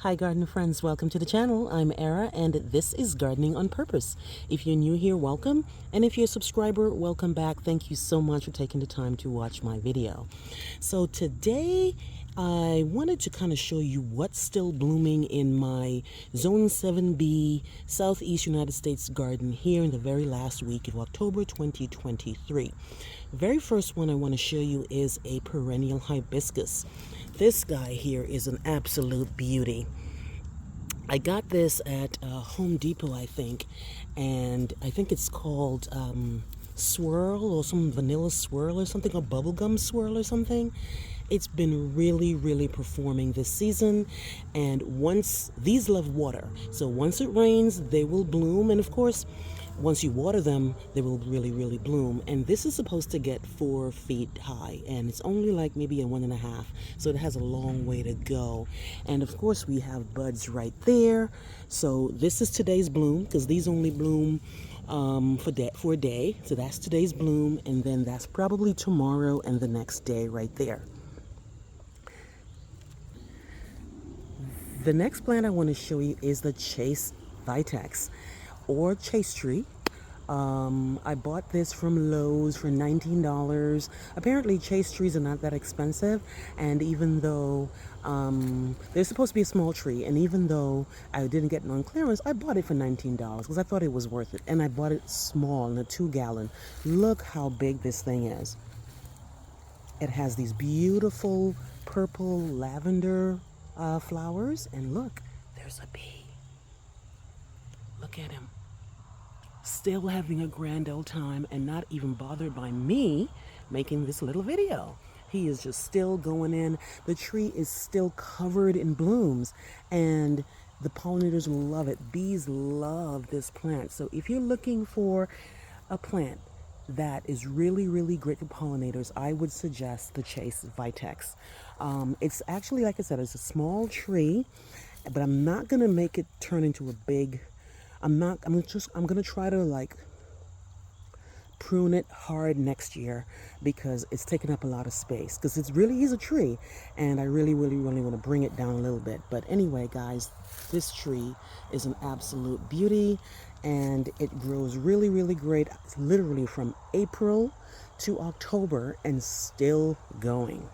Hi garden friends, welcome to the channel. I'm Era and this is Gardening on Purpose. If you're new here, welcome. And if you're a subscriber, welcome back. Thank you so much for taking the time to watch my video. So today I wanted to kind of show you what's still blooming in my Zone 7B Southeast United States garden here in the very last week of October 2023. The very first one I want to show you is a perennial hibiscus. This guy here is an absolute beauty. I got this at Home Depot, I think, and I think it's called Swirl or some vanilla swirl or something, or bubblegum swirl or something. It's been really performing this season, and once these love water, so once it rains, they will bloom, and of course, once you water them, they will really bloom. And this is supposed to get 4 feet high, and it's only like maybe a 1.5, so it has a long way to go. And of course, we have buds right there. So this is today's bloom, because these only bloom for a day. So that's today's bloom, and then that's probably tomorrow and the next day right there. The next plant I want to show you is the Chaste Vitex, or Chaste tree. I bought this from Lowe's for $19. Apparently Chaste trees are not that expensive, and even though they're supposed to be a small tree, and even though I didn't get it on clearance, I bought it for $19 because I thought it was worth it. And I bought it small in a 2-gallon. Look how big this thing is. It has these beautiful purple lavender flowers, and look, there's a bee. Look at him. Still having a grand old time and not even bothered by me making this little video. He is just still going in. The tree is still covered in blooms, and the pollinators love it. Bees love this plant. So if you're looking for a plant that is really great for pollinators, I would suggest the Chaste Vitex. It's actually, like I said, it's a small tree, but I'm not gonna make it turn into a big, I'm gonna try to like prune it hard next year because it's taking up a lot of space, because it really is a tree, and I really want to bring it down a little bit. But anyway, guys, this tree is an absolute beauty, and it grows really great. It's literally from April to October and still going.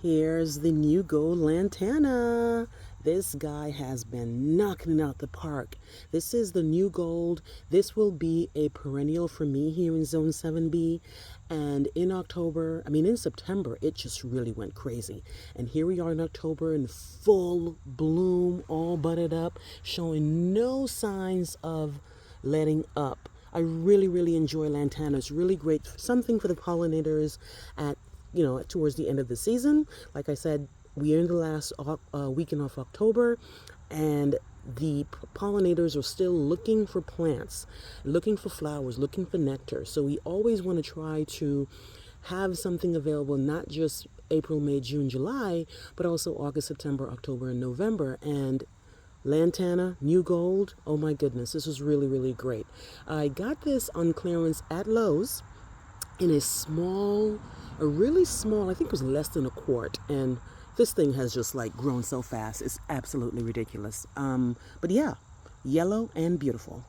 Here's the new gold lantana. This guy has been knocking it out the park. This is the new gold. This will be a perennial for me here in Zone 7B. And in September, it just really went crazy. And here we are in October in full bloom, all budded up, showing no signs of letting up. I really enjoy lantana. It's really great. Something for the pollinators at towards the end of the season. Like I said, we are in the last weekend of October, and the pollinators are still looking for plants, looking for flowers, looking for nectar. So we always want to try to have something available, not just April, May, June, July, but also August, September, October, and November. And lantana, new gold, oh my goodness, this is really great. I got this on clearance at Lowe's in a really small, I think it was less than a quart, and this thing has just like grown so fast, it's absolutely ridiculous. But yeah, yellow and beautiful.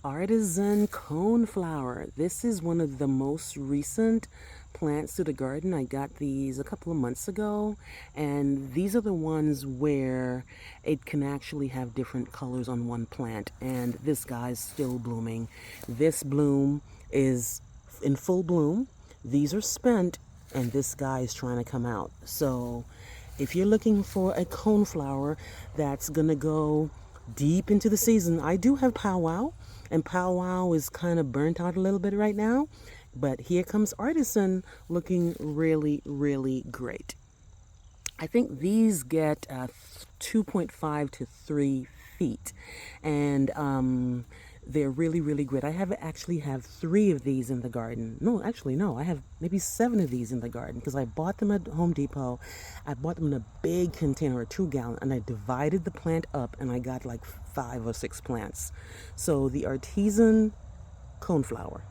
Artisan coneflower. This is one of the most recent plants to the garden. I got these a couple of months ago, and these are the ones where it can actually have different colors on one plant, and this guy's still blooming. This bloom is in full bloom. These are spent, and this guy is trying to come out. So if you're looking for a coneflower that's gonna go deep into the season, I do have Powwow, and Powwow is kind of burnt out a little bit right now, but here comes Artisan looking really great. I think these get 2.5 to 3 feet, and they're really great. I actually have 3 of these in the garden. No, actually, no. I have maybe 7 of these in the garden because I bought them at Home Depot. I bought them in a big container, a 2-gallon, and I divided the plant up, and I got like 5 or 6 plants. So the Artisan coneflower.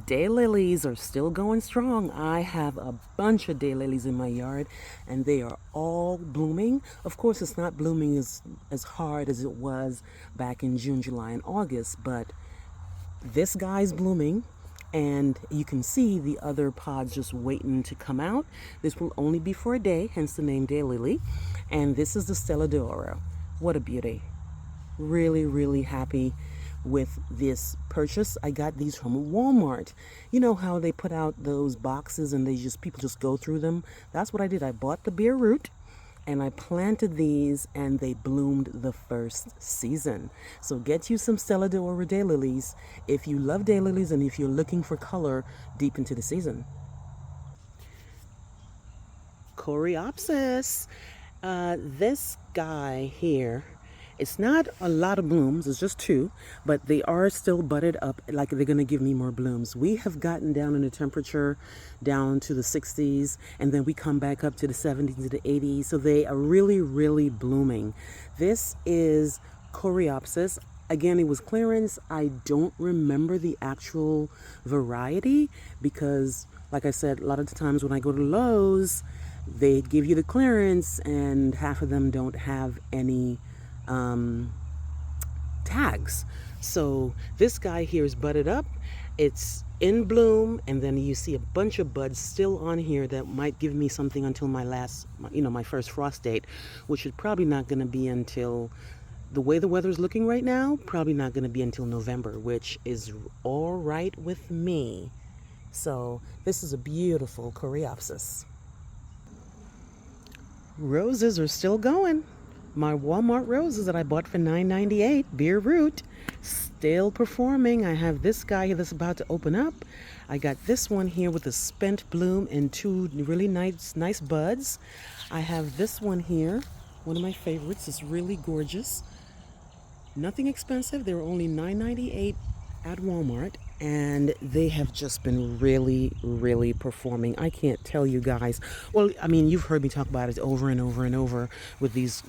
Daylilies are still going strong. I have a bunch of daylilies in my yard and they are all blooming. Of course, it's not blooming as hard as it was back in June, July, and August, but this guy's blooming and you can see the other pods just waiting to come out. This will only be for a day, hence the name daylily. And this is the Stella d'Oro. What a beauty. Really, really happy with this purchase. I got these from Walmart. You know how they put out those boxes and people just go through them? That's what I did. I bought the bare root and I planted these and they bloomed the first season. So get you some Stella d'Oro daylilies if you love daylilies and if you're looking for color deep into the season. Coreopsis. This guy here, it's not a lot of blooms, it's just 2, but they are still budded up, like they're going to give me more blooms. We have gotten down in the temperature down to the 60s, and then we come back up to the 70s to the 80s, so they are really, really blooming. This is Coreopsis. Again, it was clearance. I don't remember the actual variety because, like I said, a lot of the times when I go to Lowe's, they give you the clearance and half of them don't have any tags. So this guy here is budded up, it's in bloom, and then you see a bunch of buds still on here that might give me something until my first frost date, which is probably not going to be until, the way the weather is looking right now, probably not going to be until November, which is all right with me. So this is a beautiful Coreopsis. Roses are still going. My Walmart roses that I bought for $9.98, bare root, still performing. I have this guy here that's about to open up. I got this one here with a spent bloom and 2 really nice buds. I have this one here, one of my favorites. It's really gorgeous. Nothing expensive. They were only $9.98 at Walmart, and they have just been really, really performing. I can't tell you guys. Well, I mean, you've heard me talk about it over and over and over with these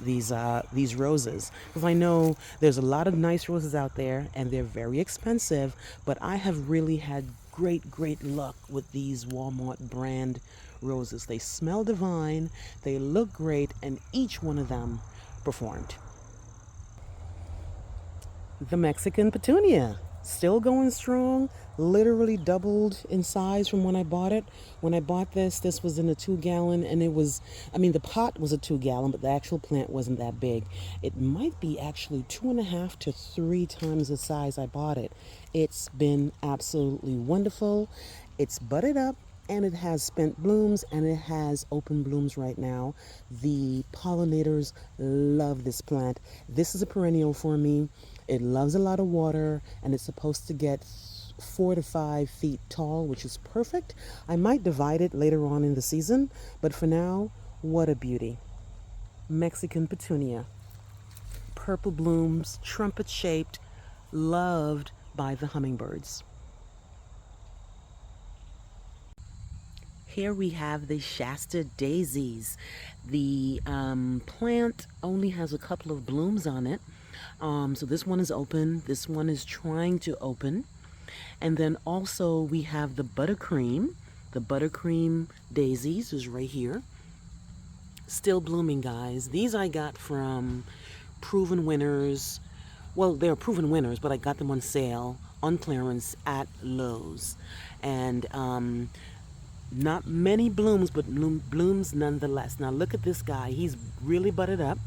roses, because I know there's a lot of nice roses out there, and they're very expensive. But I have really had great luck with these Walmart brand roses. They smell divine, they look great, and each one of them performed. The Mexican petunia. Still going strong, literally doubled in size from when I bought it. When I bought this was in a 2-gallon, and it was, the pot was a 2-gallon, but the actual plant wasn't that big. It might be actually 2.5 to 3 times the size I bought it. It's been absolutely wonderful. It's budded up, and it has spent blooms, and it has open blooms right now. The pollinators love this plant. This is a perennial for me. It loves a lot of water, and it's supposed to get 4 to 5 feet tall, which is perfect. I might divide it later on in the season, but for now, what a beauty. Mexican petunia. Purple blooms, trumpet-shaped, loved by the hummingbirds. Here we have the Shasta daisies. The plant only has a couple of blooms on it. So this one is open. This one is trying to open. And then also we have the buttercream. The buttercream daisies is right here. Still blooming, guys. These I got from Proven Winners. Well, they're Proven Winners, but I got them on sale, on clearance at Lowe's. And not many blooms, but blooms nonetheless. Now look at this guy. He's really budded up.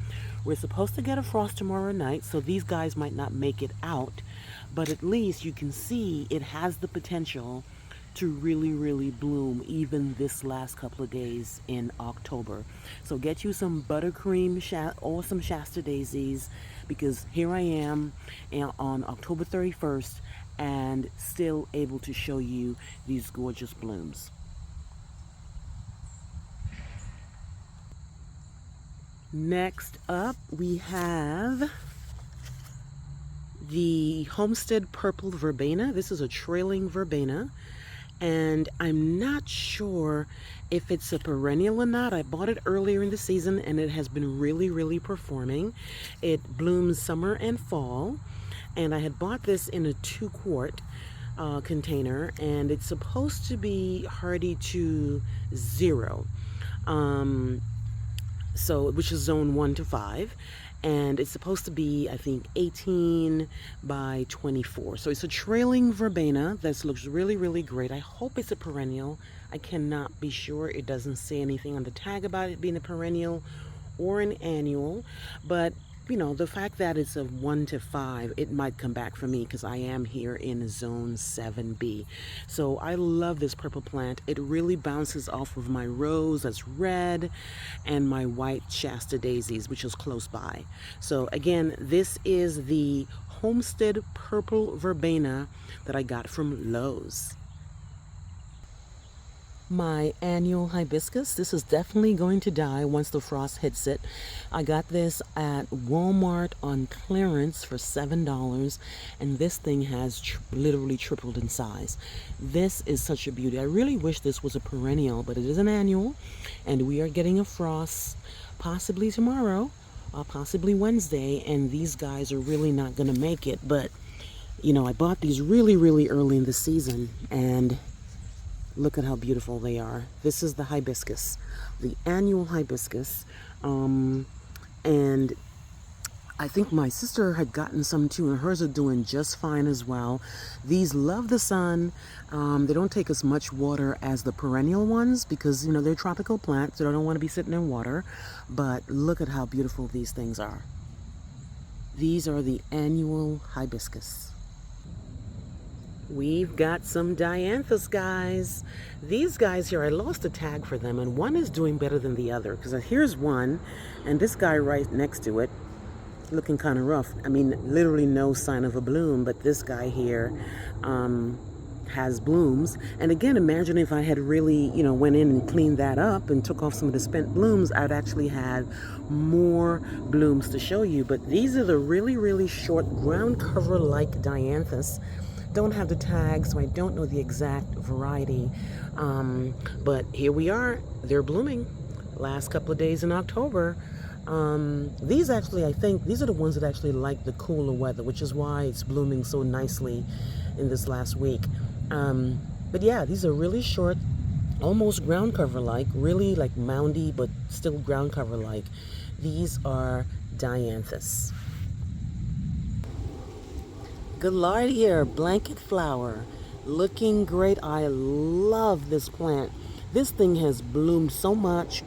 We're supposed to get a frost tomorrow night, so these guys might not make it out. But at least you can see it has the potential to really, really bloom even this last couple of days in October. So get you some buttercream or some Shasta daisies, because here I am on October 31st and still able to show you these gorgeous blooms. Next up, we have the Homestead Purple Verbena. This is a trailing verbena, and I'm not sure if it's a perennial or not. I bought it earlier in the season, and it has been really, really performing. It blooms summer and fall, and I had bought this in a 2-quart container, and it's supposed to be hardy to 0. Um, so which is zone 1 to 5, and it's supposed to be, I think, 18 by 24. So it's a trailing verbena that looks really, really great. I hope it's a perennial. I cannot be sure. It doesn't say anything on the tag about it being a perennial or an annual, but you know, the fact that it's a 1 to 5, it might come back for me because I am here in zone 7B. So I love this purple plant. It really bounces off of my rose that's red and my white Shasta daisies, which is close by. So again, this is the Homestead Purple Verbena that I got from Lowe's. My annual hibiscus. This is definitely going to die once the frost hits it. I got this at Walmart on clearance for $7, and this thing has literally tripled in size. This is such a beauty. I really wish this was a perennial, but it is an annual, and we are getting a frost possibly tomorrow, possibly Wednesday, and these guys are really not going to make it. But you know, I bought these really, really early in the season, and look at how beautiful they are. This is the hibiscus, the annual hibiscus. And I think my sister had gotten some too, and hers are doing just fine as well. These love the sun. They don't take as much water as the perennial ones because, you know, they're tropical plants, so they don't want to be sitting in water. But look at how beautiful these things are. These are the annual hibiscus. We've got some dianthus, guys. These guys here, I lost a tag for them, and one is doing better than the other. Because here's one, and this guy right next to it, looking kind of rough. I mean, literally no sign of a bloom, but this guy here has blooms. And again, imagine if I had really, you know, went in and cleaned that up and took off some of the spent blooms, I'd actually had more blooms to show you. But these are the really, really short ground cover like dianthus. Don't have the tag, so I don't know the exact variety, but here we are. They're blooming last couple of days in October. These actually, I think these are the ones that actually like the cooler weather, which is why it's blooming so nicely in this last week. But yeah, these are really short, almost ground cover like, really like moundy but still ground cover like. These are dianthus. Gaillardia blanket flower, looking great. I love this plant. This thing has bloomed so much.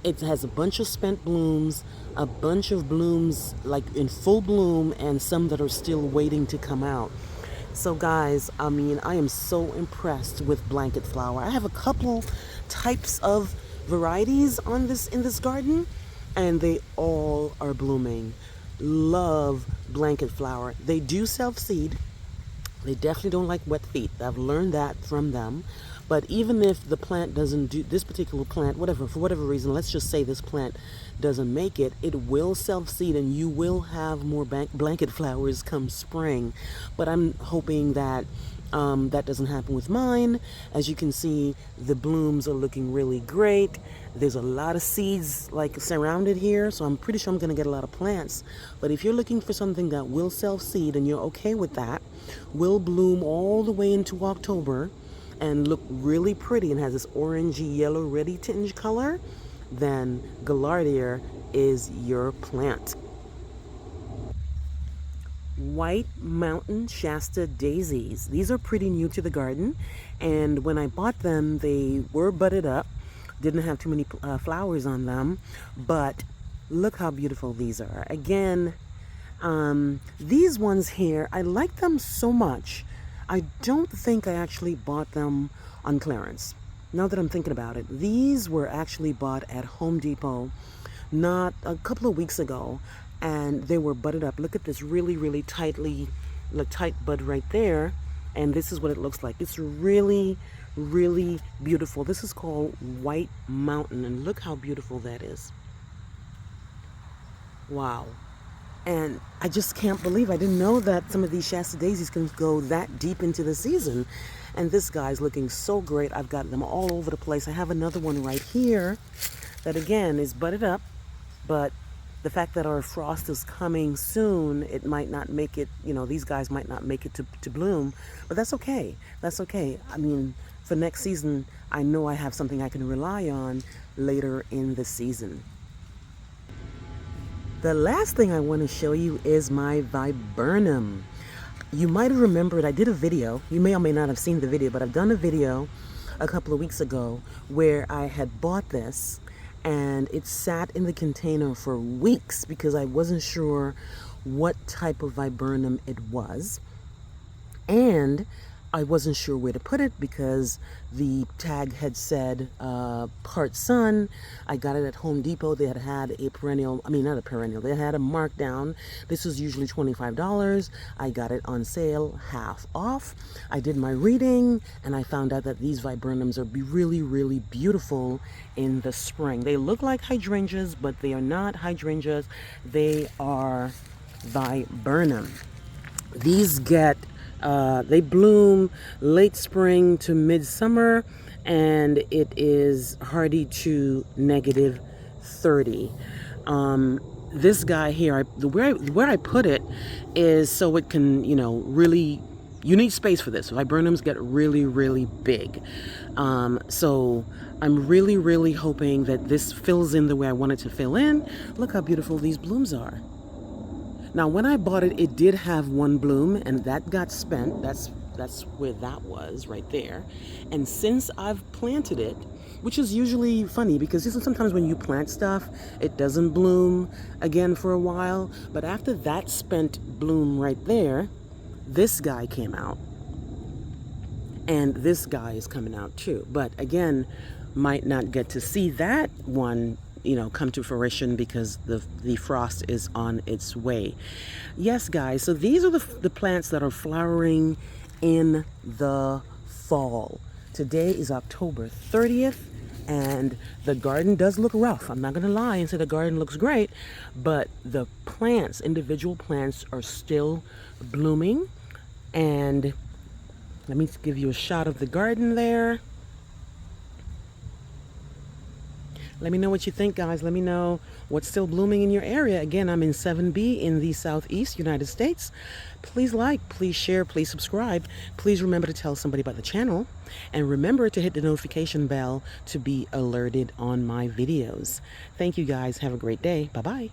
It has a bunch of spent blooms, a bunch of blooms like in full bloom, and some that are still waiting to come out. So guys, I mean, I am so impressed with blanket flower. I have a couple types of varieties on this in this garden, and they all are blooming. Love blanket flower. They do self-seed. They definitely don't like wet feet. I've learned that from them. But even if the plant doesn't do, this particular plant, whatever, for whatever reason, let's just say this plant doesn't make it, it will self-seed and you will have more blanket flowers come spring. But I'm hoping that that doesn't happen with mine. As you can see, the blooms are looking really great. There's a lot of seeds like surrounded here, so I'm pretty sure I'm gonna get a lot of plants. But if you're looking for something that will self-seed and you're okay with that, will bloom all the way into October and look really pretty and has this orangey yellow reddy tinge color, then Gaillardia is your plant. White Mountain Shasta daisies. These are pretty new to the garden, and when I bought them, they were budded up. Didn't have too many flowers on them, but look how beautiful these are. Again, these ones here, I like them so much. I don't think I actually bought them on clearance. Now that I'm thinking about it, these were actually bought at Home Depot not a couple of weeks ago, and they were budded up. Look at this really, really tight bud right there, and this is what it looks like. It's really, really beautiful. This is called White Mountain, and look how beautiful that is. Wow. And I just can't believe, I didn't know that some of these Shasta daisies can go that deep into the season. And this guy's looking so great. I've got them all over the place. I have another one right here that again is budded up, but the fact that our frost is coming soon, it might not make it, these guys might not make it to bloom, but that's okay. That's okay. I mean, for next season, I know I have something I can rely on later in the season. The last thing I want to show you is my viburnum. You might have remembered I did a video. You may or may not have seen the video, but I've done a video a couple of weeks ago where I had bought this, and it sat in the container for weeks because I wasn't sure what type of viburnum it was, and I wasn't sure where to put it because the tag had said part sun. I got it at Home Depot. They had a perennial, not a perennial, they had a markdown. This was usually $25. I got it on sale, half off. I did my reading and I found out that these viburnums are really, really beautiful in the spring. They look like hydrangeas, but they are not hydrangeas. They are viburnum. These they bloom late spring to midsummer, and it is hardy to -30. This guy here, where I put it is so it can, really, you need space for this. Viburnums get really, really big. So I'm really, really hoping that this fills in the way I want it to fill in. Look how beautiful these blooms are. Now, when I bought it, it did have one bloom, and that got spent. That's where that was, right there. And since I've planted it, which is usually funny because sometimes when you plant stuff, it doesn't bloom again for a while. But after that spent bloom right there, this guy came out. And this guy is coming out too. But again, might not get to see that one come to fruition because the frost is on its way. Yes, guys, so these are the plants that are flowering in the fall. Today is October 30th, and the garden does look rough. I'm not going to lie and say the garden looks great, but the plants, individual plants, are still blooming. And let me give you a shot of the garden there. Let me know what you think, guys. Let me know what's still blooming in your area. Again, I'm in 7B in the Southeast United States. Please like, please share, please subscribe. Please remember to tell somebody about the channel. And remember to hit the notification bell to be alerted on my videos. Thank you, guys. Have a great day. Bye-bye.